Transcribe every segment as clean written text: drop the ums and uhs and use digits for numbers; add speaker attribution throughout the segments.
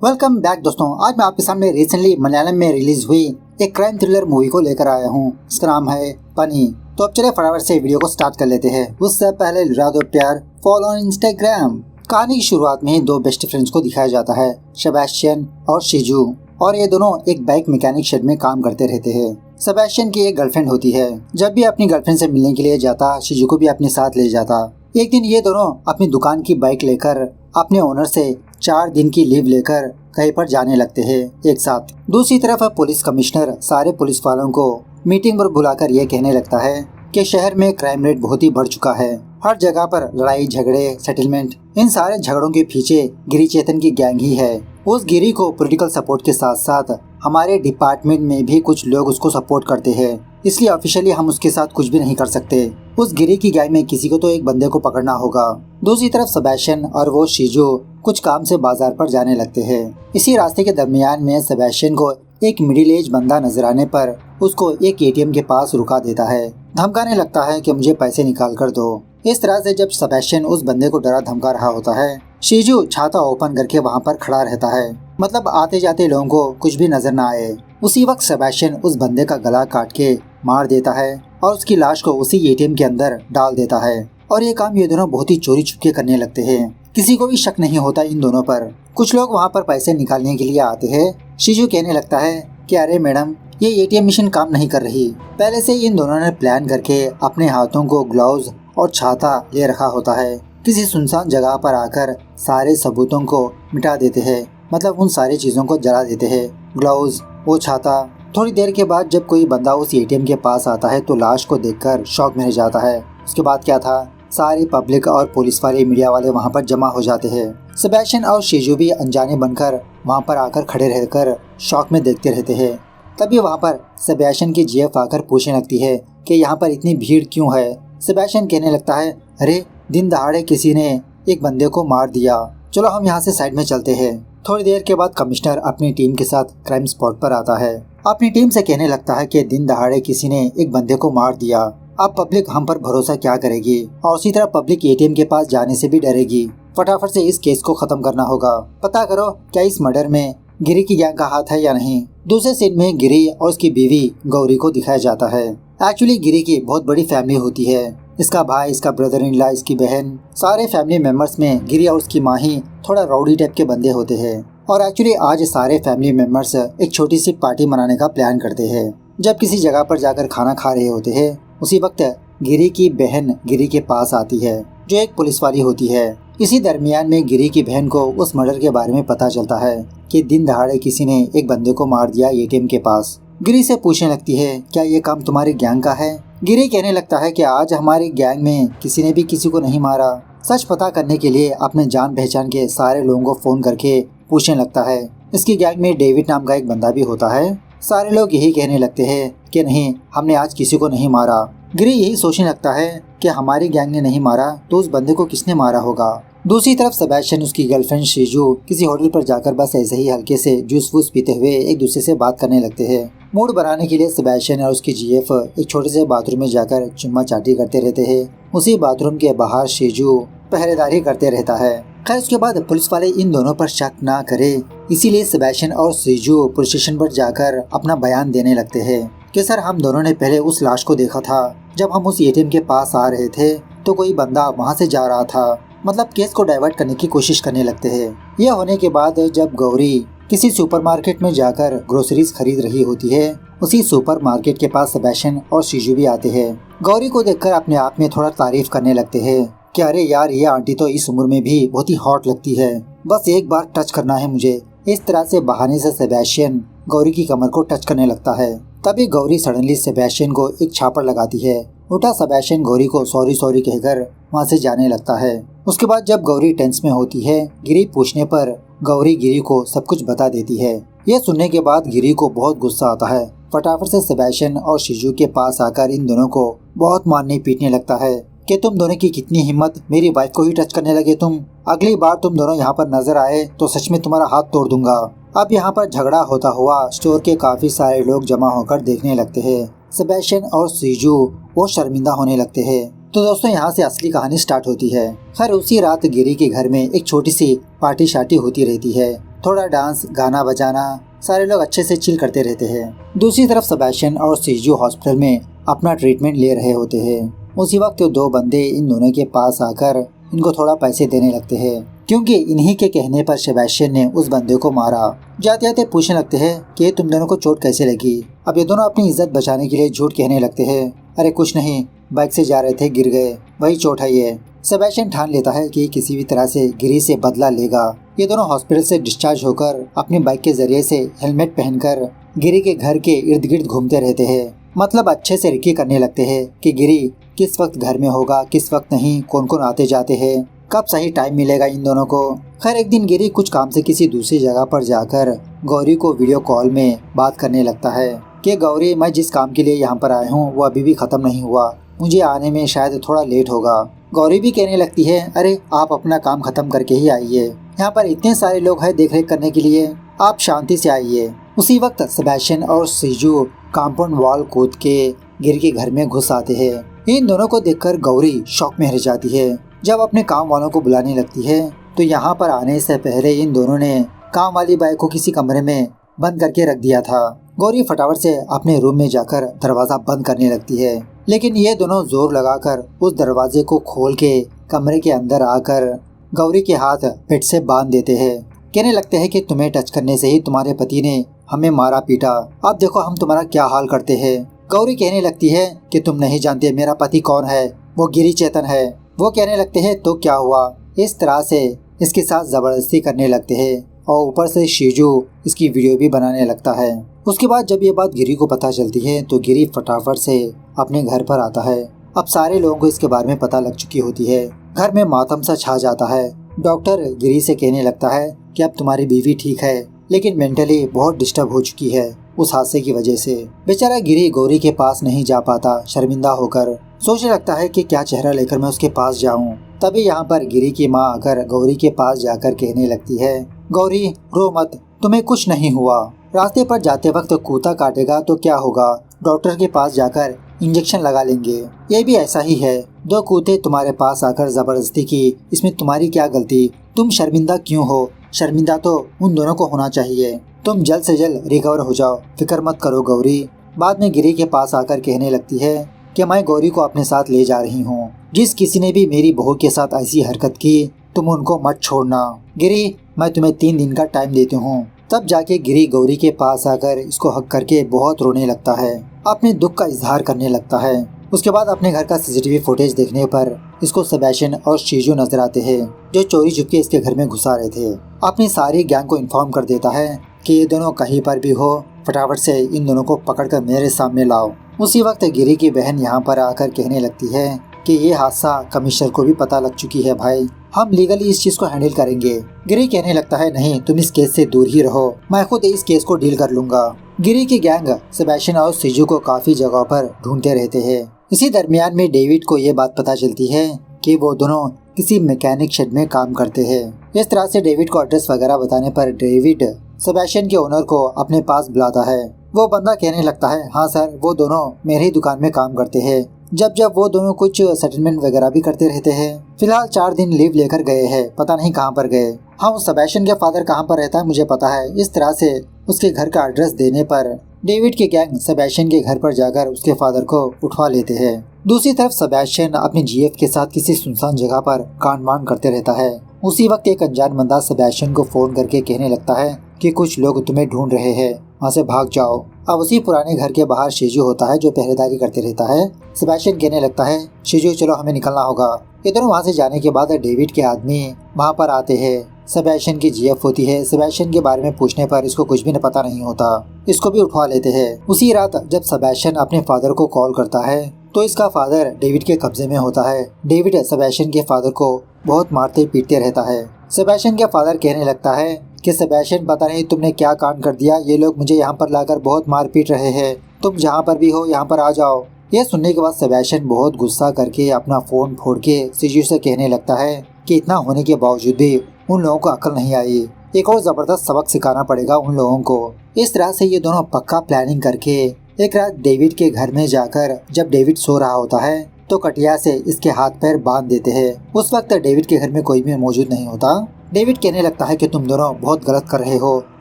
Speaker 1: Welcome back दोस्तों। आज मैं आपके सामने रिसेंटली मलयालम में रिलीज हुई एक क्राइम थ्रिलर मूवी को लेकर आया हूँ। इसका नाम है पनी। तो अब चले फटाफट से वीडियो को स्टार्ट कर लेते हैं। उससे पहले लुरा दो प्यार, फॉलो ऑन इंस्टाग्राम। कहानी की शुरुआत में ही दो बेस्ट फ्रेंड्स को दिखाया जाता है, सेबेस्टियन और शिजू। और ये दोनों एक बाइक मैकेनिक शेड में काम करते रहते हैं। सेबेस्टियन की एक गर्लफ्रेंड होती है। जब भी अपनी गर्लफ्रेंड से मिलने के लिए जाता, शिजू को भी अपने साथ ले जाता। एक दिन ये दोनों अपनी दुकान की बाइक लेकर अपने ओनर से 4 दिन की लीव लेकर कहीं पर जाने लगते हैं एक साथ। दूसरी तरफ पुलिस कमिश्नर सारे पुलिस वालों को मीटिंग पर बुलाकर ये कहने लगता है कि शहर में क्राइम रेट बहुत ही बढ़ चुका है। हर जगह पर लड़ाई झगड़े, सेटलमेंट, इन सारे झगड़ों के पीछे गिरी चेतन की गैंग ही है। उस गिरी को पॉलिटिकल सपोर्ट के साथ साथ हमारे डिपार्टमेंट में भी कुछ लोग उसको सपोर्ट करते हैं, इसलिए ऑफिशियली हम उसके साथ कुछ भी नहीं कर सकते। उस गिरी की गैंग में किसी को तो एक बंदे को पकड़ना होगा। दूसरी तरफ सेबेस्टियन और वो शिजू कुछ काम से बाजार पर जाने लगते हैं। इसी रास्ते के दरमियान में सेबेस्टियन को एक मिडिल एज बंदा नजर आने पर उसको एक एटीएम के पास रुका देता है। धमकाने लगता है कि मुझे पैसे निकाल कर दो। इस तरह से जब सेबेस्टियन उस बंदे को डरा धमका रहा होता है, शिजू छाता ओपन करके वहाँ पर खड़ा रहता है, मतलब आते जाते लोगों को कुछ भी नजर न आए। उसी वक्त सेबेस्टियन उस बंदे का गला काट के मार देता है और उसकी लाश को उसी एटीएम के अंदर डाल देता है। और ये काम ये दोनों बहुत ही चोरी छुपके करने लगते हैं। किसी को भी शक नहीं होता इन दोनों पर। कुछ लोग वहाँ पर पैसे निकालने के लिए आते हैं। शिजू कहने लगता है कि अरे मैडम, ये एटीएम मशीन काम नहीं कर रही। पहले से इन दोनों ने प्लान करके अपने हाथों को ग्लव्स और छाता ले रखा होता है। किसी सुनसान जगह पर आकर सारे सबूतों को मिटा देते हैं, मतलब उन सारी चीजों को जला देते हैं, ग्लव्स, वो छाता। थोड़ी देर के बाद जब कोई बंदा उस एटीएम के पास आता है तो लाश को देखकर शॉक में रह जाता है। उसके बाद क्या था, सारी पब्लिक और पुलिस वाले, मीडिया वाले वहाँ पर जमा हो जाते हैं। सेबेस्टियन और शिजू भी अनजाने बनकर वहाँ पर आकर खड़े रहकर शॉक में देखते रहते हैं। तभी वहाँ पर सेबेस्टियन की जीएफ आकर पूछने लगती है कि यहाँ पर इतनी भीड़ क्यों है। सेबेस्टियन कहने लगता है, अरे दिन दहाड़े किसी ने एक बंदे को मार दिया, चलो हम यहाँ से साइड में चलते हैं। थोड़ी देर के बाद कमिश्नर अपनी टीम के साथ क्राइम स्पॉट पर आता है। अपनी टीम से कहने लगता है कि दिन दहाड़े किसी ने एक बंदे को मार दिया। अब पब्लिक हम पर भरोसा क्या करेगी, और उसी तरह पब्लिक एटीएम के पास जाने से भी डरेगी। फटाफट से इस केस को खत्म करना होगा। पता करो क्या इस मर्डर में गिरी की गैंग का हाथ है या नहीं। दूसरे सीन में गिरी और उसकी बीवी गौरी को दिखाया जाता है। एक्चुअली गिरी की बहुत बड़ी फैमिली होती है। इसका भाई, इसका ब्रदर इन लॉ, इसकी बहन, सारे फैमिली मेंबर्स में गिरी और उसकी माँ ही थोड़ा राउडी टाइप के बंदे होते हैं। और एक्चुअली आज सारे फैमिली मेंबर्स एक छोटी सी पार्टी मनाने का प्लान करते हैं। जब किसी जगह पर जाकर खाना खा रहे होते हैं, उसी वक्त गिरी की बहन गिरी के पास आती है, जो एक पुलिस वाली होती है। इसी दरमियान में गिरी की बहन को उस मर्डर के बारे में पता चलता है कि दिन दहाड़े किसी ने एक बंदे को मार दिया एटीएम के पास। गिरी से पूछने लगती है, क्या ये काम तुम्हारी गैंग का है। गिरी कहने लगता है कि आज हमारी गैंग में किसी ने भी किसी को नहीं मारा। सच पता करने के लिए अपने जान पहचान के सारे लोगों को फोन करके पूछने लगता है। इसकी गैंग में डेविड नाम का एक बंदा भी होता है। सारे लोग यही कहने लगते हैं कि नहीं, हमने आज किसी को नहीं मारा। गिरी यही सोचने लगता है कि हमारी गैंग ने नहीं मारा तो उस बंदे को किसने मारा होगा। दूसरी तरफ सेबेस्टियन, उसकी गर्लफ्रेंड शिजू किसी होटल पर जाकर बस ऐसे ही हल्के से जूस वूस पीते हुए एक दूसरे से बात करने लगते हैं। मूड बनाने के लिए सेबेस्टियन और उसकी जीएफ एक छोटे से बाथरूम में जाकर चुम्मा चाटी करते रहते हैं। उसी बाथरूम के बाहर शिजू पहरेदारी करते रहता है। खैर उसके बाद पुलिस वाले इन दोनों पर शक ना करे, इसीलिए सेबेस्टियन और शिजू पुलिस स्टेशन पर जाकर अपना बयान देने लगते हैं कि सर, हम दोनों ने पहले उस लाश को देखा था। जब हम उस एटीएम के पास आ रहे थे तो कोई बंदा वहाँ से जा रहा था। मतलब केस को डाइवर्ट करने की कोशिश करने लगते हैं। यह होने के बाद जब गौरी किसी सुपरमार्केट में जाकर ग्रोसरीज खरीद रही होती है, उसी सुपरमार्केट के पास सेबेस्टियन और शिजू भी आते हैं। गौरी को देखकर अपने आप में थोड़ा तारीफ करने लगते हैं कि अरे यार, ये आंटी तो इस उम्र में भी बहुत ही हॉट लगती है, बस एक बार टच करना है मुझे। इस तरह से बहाने से सेबेस्टियन गौरी की कमर को टच करने लगता है। तभी गौरी सडनली सेबेस्टियन को एक छापड़ लगाती है। उल्टा सेबेस्टियन गौरी को सॉरी सॉरी कहकर वहाँ से जाने लगता है। उसके बाद जब गौरी टेंस में होती है, गिरी पूछने पर गौरी गिरी को सब कुछ बता देती है। यह सुनने के बाद गिरी को बहुत गुस्सा आता है। फटाफट से सेबेस्टियन और शिजू के पास आकर इन दोनों को बहुत मारने पीटने लगता है कि तुम दोनों की कितनी हिम्मत, मेरी वाइफ को ही टच करने लगे तुम। अगली बार तुम दोनों यहाँ पर नजर आए तो सच में तुम्हारा हाथ तोड़ दूंगा। अब यहाँ पर झगड़ा होता हुआ स्टोर के काफी सारे लोग जमा होकर देखने लगते हैं। सेबेस्टियन और शिजू वो शर्मिंदा होने लगते हैं। तो दोस्तों यहाँ से असली कहानी स्टार्ट होती है। खैर उसी रात गिरी के घर में एक छोटी सी पार्टी शार्टी होती रहती है। थोड़ा डांस, गाना बजाना, सारे लोग अच्छे से चिल करते रहते हैं। दूसरी तरफ सेबेस्टियन और सीजू हॉस्पिटल में अपना ट्रीटमेंट ले रहे होते हैं। उसी वक्त दो बंदे इन दोनों के पास आकर इनको थोड़ा पैसे देने लगते हैं, क्योंकि इन्हीं के कहने पर सेबेस्टियन ने उस बंदे को मारा। जाते जाते पूछने लगते हैं कि तुम दोनों को चोट कैसे लगी। अब ये दोनों अपनी इज्जत बचाने के लिए झूठ कहने लगते हैं, अरे कुछ नहीं, बाइक से जा रहे थे, गिर गए, वही चोट है ये। सेबेस्टियन ठान लेता है कि किसी भी तरह से गिरी से बदला लेगा। ये दोनों हॉस्पिटल से डिस्चार्ज होकर अपनी बाइक के जरिए से हेलमेट पहनकर गिरी के घर के इर्द गिर्द घूमते रहते हैं। मतलब अच्छे से रिक्की करने लगते हैं कि गिरी किस वक्त घर में होगा, किस वक्त नहीं, कौन कौन आते जाते हैं, कब सही टाइम मिलेगा इन दोनों को। खैर एक दिन गिरी कुछ काम से किसी दूसरी जगह पर जाकर गौरी को वीडियो कॉल में बात करने लगता है कि गौरी, मैं जिस काम के लिए यहाँ पर आया हूँ वो अभी भी खत्म नहीं हुआ, मुझे आने में शायद थोड़ा लेट होगा। गौरी भी कहने लगती है, अरे आप अपना काम खत्म करके ही आइए, यहाँ पर इतने सारे लोग हैं देख रेख करने के लिए, आप शांति से आइए। उसी वक्त सेबेस्टियन और सीजू कंपाउंड वॉल कूद के गिरी के घर में घुस आते हैं। इन दोनों को देखकर गौरी शॉक में रह जाती है। जब अपने काम वालों को बुलाने लगती है तो यहाँ पर आने से पहले इन दोनों ने काम वाली बाइक को किसी कमरे में बंद करके रख दिया था। गौरी फटाफट से अपने रूम में जाकर दरवाजा बंद करने लगती है, लेकिन ये दोनों जोर लगाकर उस दरवाजे को खोल के कमरे के अंदर आकर गौरी के हाथ पेट से बांध देते हैं। कहने लगते हैं कि तुम्हें टच करने से ही तुम्हारे पति ने हमें मारा पीटा, अब देखो हम तुम्हारा क्या हाल करते हैं। गौरी कहने लगती है कि तुम नहीं जानते मेरा पति कौन है, वो गिरी चेतन है। वो कहने लगते हैं तो क्या हुआ। इस तरह से इसके साथ जबरदस्ती करने लगते हैं और ऊपर से शीजू इसकी वीडियो भी बनाने लगता है। उसके बाद जब ये बात गिरी को पता चलती है तो गिरी फटाफट से अपने घर पर आता है। अब सारे लोगों को इसके बारे में पता लग चुकी होती है। घर में मातम सा छा जाता है। डॉक्टर गिरी से कहने लगता है कि अब तुम्हारी बीवी ठीक है, लेकिन मेंटली बहुत डिस्टर्ब हो चुकी है उस हादसे की वजह से। बेचारा गिरी गौरी के पास नहीं जा पाता, शर्मिंदा होकर सोचने लगता है कि क्या चेहरा लेकर मैं उसके पास जाऊं। तभी यहाँ पर गिरी की माँ आकर गौरी के पास जाकर कहने लगती है, गौरी रो मत, तुम्हें कुछ नहीं हुआ। रास्ते पर जाते वक्त कुत्ता काटेगा तो क्या होगा, डॉक्टर के पास जाकर इंजेक्शन लगा लेंगे। ये भी ऐसा ही है, दो कुत्ते तुम्हारे पास आकर जबरदस्ती की, इसमें तुम्हारी क्या गलती, तुम शर्मिंदा क्यों हो। शर्मिंदा तो उन दोनों को होना चाहिए। तुम जल्द से जल्द रिकवर हो जाओ, फिक्र मत करो गौरी। बाद में गिरी के पास आकर कहने लगती है कि मैं गौरी को अपने साथ ले जा रही हूँ। जिस किसी ने भी मेरी बहू के साथ ऐसी हरकत की तुम उनको मत छोड़ना। गिरी मैं तुम्हें 3 दिन का टाइम देती हूँ। तब जाके गिरी गौरी के पास आकर इसको हक करके बहुत रोने लगता है, अपने दुख का इजहार करने लगता है। उसके बाद अपने घर का सीसीटीवी फुटेज देखने पर इसको सेबेस्टियन और शीजू नजर आते हैं, जो चोरी छुपके इसके घर में घुसा रहे थे। अपनी सारी गैंग को इन्फॉर्म कर देता है कि ये दोनों कहीं पर भी हो, फटाफट से इन दोनों को पकड़कर मेरे सामने लाओ। उसी वक्त गिरी की बहन यहाँ पर आकर कहने लगती है कि ये हादसा कमिश्नर को भी पता लग चुकी है भाई, हम लीगली इस चीज को हैंडल करेंगे। गिरी कहने लगता है नहीं, तुम इस केस से दूर ही रहो, मैं खुद इस केस को डील कर लूंगा। गिरी की गैंग सेबेस्टियन और सीजू को काफी जगहों पर ढूंढते रहते हैं। इसी दरमियान में डेविड को ये बात पता चलती है कि वो दोनों किसी मैकेनिक शेड में काम करते हैं। इस तरह से डेविड को एड्रेस वगैरह बताने पर डेविड सेबेस्टियन के ओनर को अपने पास बुलाता है। वो बंदा कहने लगता है, हाँ सर, वो दोनों मेरी ही दुकान में काम करते हैं। जब वो दोनों कुछ सेटलमेंट वगैरह भी करते रहते हैं। फिलहाल 4 दिन लीव लेकर गए हैं, पता नहीं कहाँ पर गए। हाँ, उस सेबेस्टियन के फादर कहाँ पर रहता है मुझे पता है। इस तरह से उसके घर का एड्रेस देने पर डेविड के गैंग सेबेस्टियन के घर पर जाकर उसके फादर को उठवा लेते हैं। दूसरी तरफ सेबेस्टियन अपने जीएफ के साथ किसी सुनसान जगह पर कांड करते रहता है। उसी वक्त एक अनजान बंदा सेबेस्टियन को फोन करके कहने लगता है कि कुछ लोग तुम्हें ढूंढ रहे हैं, वहाँ से भाग जाओ। अब उसी पुराने घर के बाहर शीजू होता है जो पहरेदारी करते रहता है। सेबेस्टियन कहने लगता है, शीजू चलो हमें निकलना होगा। ये दोनों वहाँ से जाने के बाद डेविड के आदमी वहाँ पर आते हैं। सेबेस्टियन की जीएफ होती है। सेबेस्टियन के बारे में पूछने पर इसको कुछ भी पता नहीं होता, इसको भी उठवा लेते हैं। उसी रात जब सेबेस्टियन अपने फादर को कॉल करता है तो इसका फादर डेविड के कब्जे में होता है। डेविड सेबेस्टियन के फादर को बहुत मारते पीटते रहता है। सेबेस्टियन के फादर कहने लगता है कि सेबेस्टियन पता नहीं तुमने क्या कांड कर दिया, ये लोग मुझे यहाँ पर लाकर बहुत मार पीट रहे हैं, तुम जहाँ पर भी हो यहाँ पर आ जाओ। यह सुनने के बाद सेबेस्टियन बहुत गुस्सा करके अपना फोन फोड़ के सीजू से कहने लगता है कि इतना होने के बावजूद भी उन लोगों को अकल नहीं आई, एक और जबरदस्त सबक सिखाना पड़ेगा उन लोगों को। इस तरह से ये दोनों पक्का प्लानिंग करके एक रात डेविड के घर में जाकर जब डेविड सो रहा होता है तो कटिया से इसके हाथ पैर बांध देते हैं। उस वक्त डेविड के घर में कोई भी मौजूद नहीं होता। डेविड कहने लगता है कि तुम दोनों बहुत गलत कर रहे हो,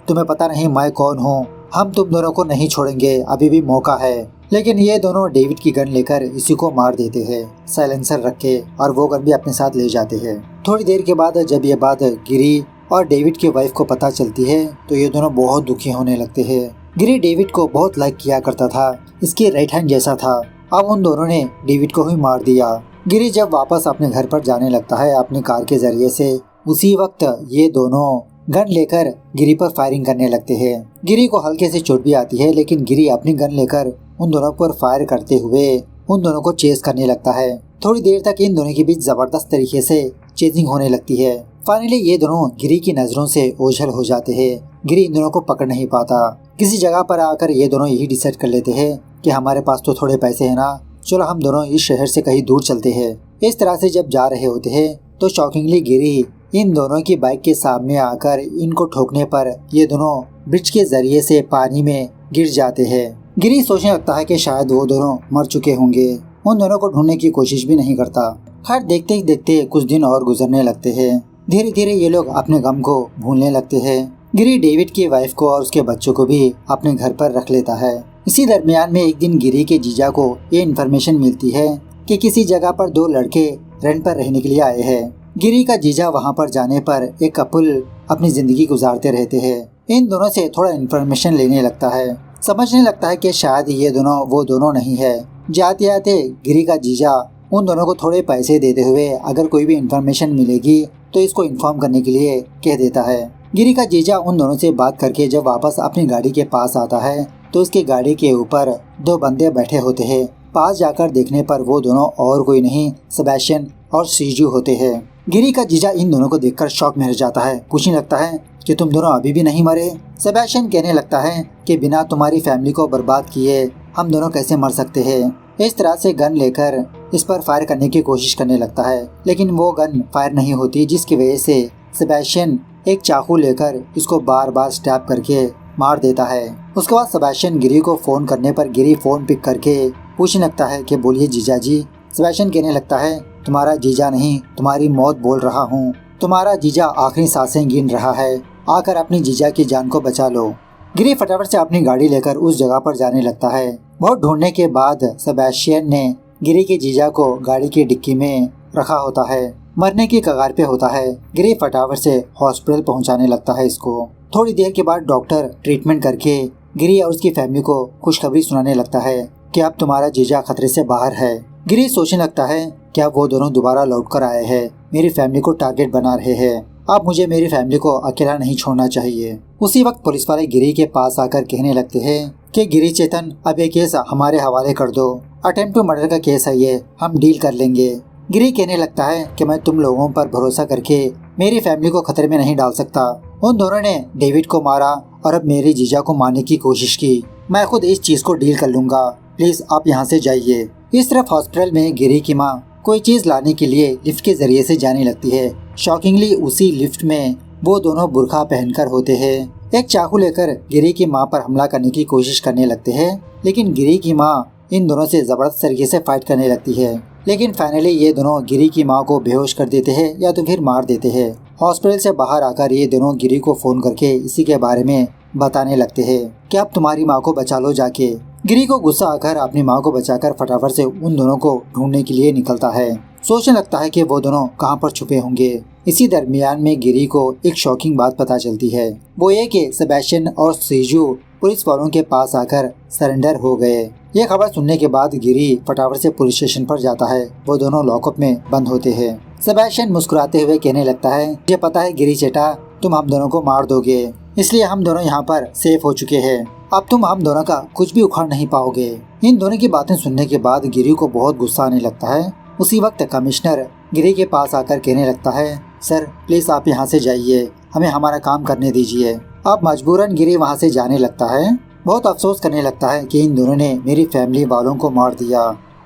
Speaker 1: तुम्हें पता नहीं मैं कौन हूँ, हम तुम दोनों को नहीं छोड़ेंगे, अभी भी मौका है। लेकिन ये दोनों डेविड की गन लेकर इसी को मार देते हैं साइलेंसर रख के, और वो गन भी अपने साथ ले जाते हैं। थोड़ी देर के बाद जब ये बात गिरी और डेविड की वाइफ को पता चलती है तो ये दोनों बहुत दुखी होने लगते हैं। गिरी डेविड को बहुत लाइक किया करता था, इसकी राइट हैंड जैसा था। अब उन दोनों ने डेविड को ही मार दिया। गिरी जब वापस अपने घर पर जाने लगता है अपनी कार के जरिए से, उसी वक्त ये दोनों गन लेकर गिरी पर फायरिंग करने लगते हैं। गिरी को हल्के से चोट भी आती है, लेकिन गिरी अपनी गन लेकर उन दोनों पर फायर करते हुए उन दोनों को चेस करने लगता है। थोड़ी देर तक इन दोनों के बीच जबरदस्त तरीके से चेजिंग होने लगती है। फाइनली ये दोनों गिरी की नजरों से ओझल हो जाते हैं। गिरी इन दोनों को पकड़ नहीं पाता। किसी जगह पर आकर ये दोनों यही डिसाइड कर लेते हैं कि हमारे पास तो थोड़े पैसे है ना, चलो हम दोनों इस शहर से कहीं दूर चलते हैं। इस तरह से जब जा रहे होते हैं तो शॉकिंगली गिरी इन दोनों की बाइक के सामने आकर इनको ठोकने पर ये दोनों ब्रिज के जरिए से पानी में गिर जाते हैं। गिरी सोचने लगता है कि शायद वो दोनों मर चुके होंगे। उन दोनों को ढूंढने की कोशिश भी नहीं करता। खैर देखते ही देखते कुछ दिन और गुजरने लगते हैं। धीरे धीरे ये लोग अपने गम को भूलने लगते हैं। गिरी डेविड की वाइफ को और उसके बच्चों को भी अपने घर पर रख लेता है। इसी दरमियान में एक दिन गिरी के जीजा को ये इन्फॉर्मेशन मिलती है कि किसी जगह पर दो लड़के रेंट पर रहने के लिए आए हैं। गिरी का जीजा वहाँ पर जाने पर एक कपल अपनी जिंदगी गुजारते रहते हैं। इन दोनों से थोड़ा इन्फॉर्मेशन लेने लगता है। समझने लगता है कि शायद ये दोनों वो दोनों नहीं है। जाते जाते गिरी का जीजा उन दोनों को थोड़े पैसे देते हुए अगर कोई भी इन्फॉर्मेशन मिलेगी तो इसको इन्फॉर्म करने के लिए कह देता है। गिरी का जीजा उन दोनों से बात करके जब वापस अपनी गाड़ी के पास आता है तो उसकी गाड़ी के ऊपर दो बंदे बैठे होते हैं। पास जाकर देखने पर वो दोनों और कोई नहीं, सेबेस्टियन और सीजू होते हैं। गिरी का जीजा इन दोनों को देखकर शॉक में रह जाता है। पूछने लगता है कि तुम दोनों अभी भी नहीं मरे। सेबेस्टियन कहने लगता है कि बिना तुम्हारी फैमिली को बर्बाद किए हम दोनों कैसे मर सकते हैं। इस तरह से गन लेकर इस पर फायर करने की कोशिश करने लगता है, लेकिन वो गन फायर नहीं होती, जिसकी वजह से सेबेस्टियन एक चाकू लेकर इसको बार बार स्टैब करके मार देता है। उसके बाद सेबेस्टियन गिरी को फोन करने पर गिरी फोन पिक करके पूछने लगता है कि बोलिए जीजा जी। सेबेस्टियन कहने लगता है तुम्हारा जीजा नहीं, तुम्हारी मौत बोल रहा हूँ। तुम्हारा जीजा आखिरी सांसें गिन रहा है, आकर अपनी जीजा की जान को बचा लो। गिरी फटाफट से अपनी गाड़ी लेकर उस जगह पर जाने लगता है। बहुत ढूंढने के बाद सेबेस्टियन ने गिरी के जीजा को गाड़ी की डिक्की में रखा होता है। मरने की कगार पे होता है। गिरी फटाफट से हॉस्पिटल पहुंचाने लगता है इसको। थोड़ी देर के बाद डॉक्टर ट्रीटमेंट करके गिरी और उसकी फैमिली को खुशखबरी सुनाने लगता है कि अब तुम्हारा जीजा खतरे से बाहर है। गिरी सोचने लगता है कि अब वो दोनों दोबारा लौट कर आए हैं, मेरी फैमिली को टारगेट बना रहे हैं। अब मुझे मेरी फैमिली को अकेला नहीं छोड़ना चाहिए। उसी वक्त पुलिस वाले गिरी के पास आकर कहने लगते हैं कि गिरी चेतन, अब ये केस हमारे हवाले कर दो। अटेम्प्ट टू मर्डर का केस है ये, हम डील कर लेंगे। गिरी कहने लगता है कि मैं तुम लोगों पर भरोसा करके मेरी फैमिली को खतरे में नहीं डाल सकता। उन दोनों ने डेविड को मारा और अब मेरे जीजा को मारने की कोशिश की। मैं खुद इस चीज को डील कर लूंगा, प्लीज आप यहाँ से जाइए। इस तरफ हॉस्पिटल में गिरी की माँ कोई चीज लाने के लिए लिफ्ट के जरिए से जाने लगती है। शॉकिंगली उसी लिफ्ट में वो दोनों बुर्का पहनकर होते हैं। एक चाकू लेकर गिरी की माँ पर हमला करने की कोशिश करने लगते हैं, लेकिन गिरी की माँ इन दोनों से जबरदस्त तरीके से फाइट करने लगती है। लेकिन फाइनली ये दोनों गिरी की माँ को बेहोश कर देते हैं या तो फिर मार देते हैं। हॉस्पिटल से बाहर आकर ये दोनों गिरी को फोन करके इसी के बारे में बताने लगते हैं कि अब तुम्हारी माँ को बचा लो जाके। गिरी को गुस्सा आकर अपनी माँ को बचाकर फटाफट से उन दोनों को ढूंढने के लिए निकलता है। सोचने लगता है कि वो दोनों कहाँ पर छुपे होंगे। इसी दरमियान में गिरी को एक शॉकिंग बात पता चलती है, वो ये कि सेबेस्टियन और सीजू पुलिस वालों के पास आकर सरेंडर हो गए। ये खबर सुनने के बाद गिरी फटाफट से पुलिस स्टेशन पर जाता है। वो दोनों लॉकअप में बंद होते हैं। सेबेस्टियन मुस्कुराते हुए कहने लगता है, मुझे पता है गिरी चेटा, तुम हम दोनों को मार दोगे, इसलिए हम दोनों यहाँ पर सेफ हो चुके हैं। अब तुम हम दोनों का कुछ भी उखाड़ नहीं पाओगे। इन दोनों की बातें सुनने के बाद गिरी को बहुत गुस्सा आने लगता है। उसी वक्त कमिश्नर गिरी के पास आकर कहने लगता है, सर प्लीज आप यहाँ से जाइए, हमें हमारा काम करने दीजिए। अब मजबूरन गिरी वहाँ से जाने लगता है। बहुत अफसोस करने लगता है कि इन दोनों ने मेरी फैमिली वालों को मार दिया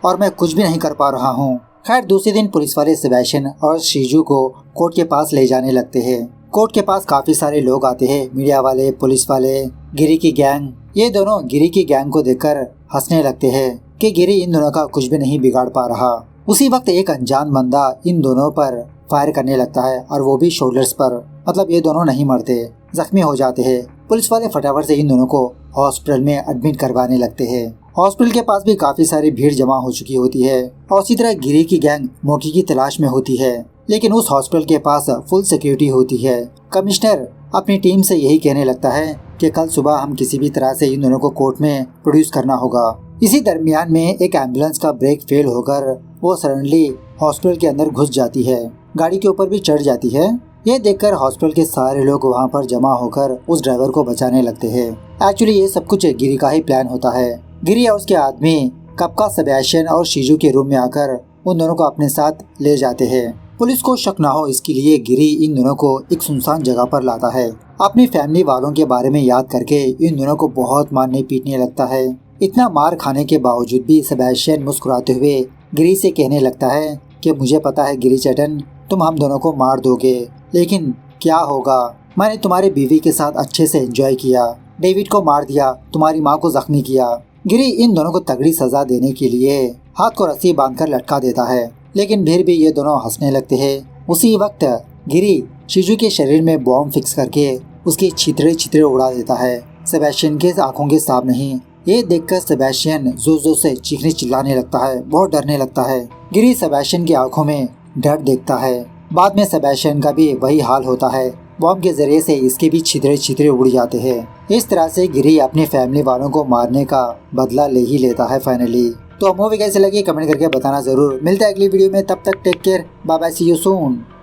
Speaker 1: और मैं कुछ भी नहीं कर पा रहा हूँ। खैर दूसरे दिन पुलिस वाले सेबेस्टियन और सीजू को कोर्ट के पास ले जाने लगते हैं। कोर्ट के पास काफी सारे लोग आते हैं, मीडिया वाले, पुलिस वाले, गिरी की गैंग। ये दोनों गिरी की गैंग को देखकर हंसने लगते हैं कि गिरी इन दोनों का कुछ भी नहीं बिगाड़ पा रहा। उसी वक्त एक अनजान बंदा इन दोनों पर फायर करने लगता है और वो भी शोल्डर्स पर। मतलब ये दोनों नहीं मरते, जख्मी हो जाते हैं। पुलिस वाले फटाफट से इन दोनों को हॉस्पिटल में एडमिट करवाने लगते हैं। हॉस्पिटल के पास भी काफी सारी भीड़ जमा हो चुकी होती है और इसी तरह गिरी की गैंग मौके की तलाश में होती है, लेकिन उस हॉस्पिटल के पास फुल सिक्योरिटी होती है। कमिश्नर अपनी टीम से यही कहने लगता है कि कल सुबह हम किसी भी तरह से इन दोनों को कोर्ट में प्रोड्यूस करना होगा। इसी दरमियान में एक एम्बुलेंस का ब्रेक फेल होकर वो सडनली हॉस्पिटल के अंदर घुस जाती है, गाड़ी के ऊपर भी चढ़ जाती है। ये देखकर हॉस्पिटल के सारे लोग वहाँ पर जमा होकर उस ड्राइवर को बचाने लगते हैं। एक्चुअली ये सब कुछ गिरी का ही प्लान होता है। गिरी और उसके आदमी कप्का, सेबेस्टियन और शिजू के रूम में आकर उन दोनों को अपने साथ ले जाते हैं। पुलिस को शक ना हो इसके लिए गिरी इन दोनों को एक सुनसान जगह पर लाता है। अपनी फैमिली वालों के बारे में याद करके इन दोनों को बहुत मारने पीटने लगता है। इतना मार खाने के बावजूद भी सेबेस्टियन मुस्कुराते हुए गिरी से कहने लगता है कि मुझे पता है गिरी चैटन, तुम हम दोनों को मार दोगे, लेकिन क्या होगा, मैंने तुम्हारी बीवी के साथ अच्छे से एंजॉय किया, डेविड को मार दिया, तुम्हारी माँ को जख्मी किया। गिरी इन दोनों को तगड़ी सजा देने के लिए हाथ को रस्सी बांधकर लटका देता है, लेकिन फिर भी ये दोनों हंसने लगते हैं। उसी वक्त गिरी शिजू के शरीर में बॉम्ब फिक्स करके उसके छितरे छितरे उड़ा देता है। सेबेस्टियन के आंखों के सामने ही। ये देखकर सेबेस्टियन जोर जोर से चीखने चिल्लाने लगता है, बहुत डरने लगता है। गिरी सेबेस्टियन की आंखों में डर देखता है। बाद में सेबेस्टियन का भी वही हाल होता है, बॉम्ब के जरिए से इसके भी छितरे छितरे उड़ जाते हैं। इस तरह से गिरी अपनी फैमिली वालों को मारने का बदला ले ही लेता है फाइनली। तो मूवी कैसे लगी कमेंट करके बताना जरूर। मिलता है अगली वीडियो में, तब तक take care, bye bye, see you soon.